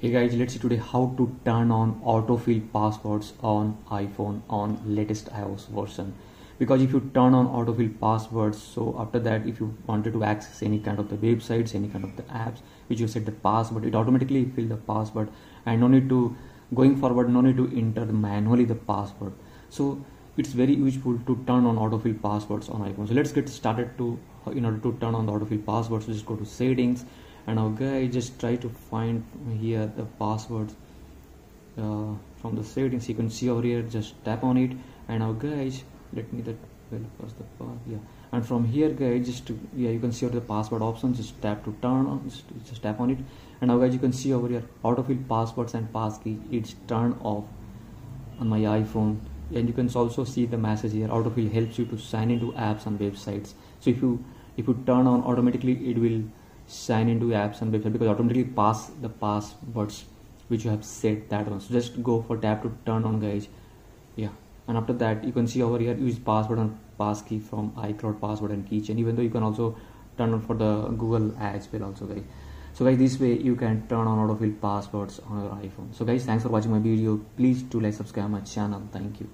Hey guys, let's see today how to turn on autofill passwords on iPhone on latest iOS version. Because if you turn on autofill passwords, so after that if you wanted to access any kind of the websites, any kind of the apps which you set the password, it automatically fill the password and no need to going forward, no need to enter manually the password. So it's very useful to turn on autofill passwords on iPhone. So let's get started. In order to turn on the autofill passwords, just go to settings. And now guys, just try to find here the passwords from the settings. You can see over here, just tap on it. And now guys, let me and from here guys, you can see over the password option, just tap to turn on, just tap on it. And now guys, you can see over here autofill passwords and passkey, it's turned off on my iPhone. And you can also see the message here, autofill helps you to sign into apps and websites. So if you turn on, automatically it will sign into apps and website, because automatically pass the passwords which you have set that one. So just go for tap to turn on guys. Yeah, and after that you can see over here, use password and passkey from iCloud password and keychain. Even though you can also turn on for the Google as well also guys. So guys, this way you can turn on autofill passwords on your iPhone. So guys, thanks for watching my video. Please do like, subscribe my channel. Thank you.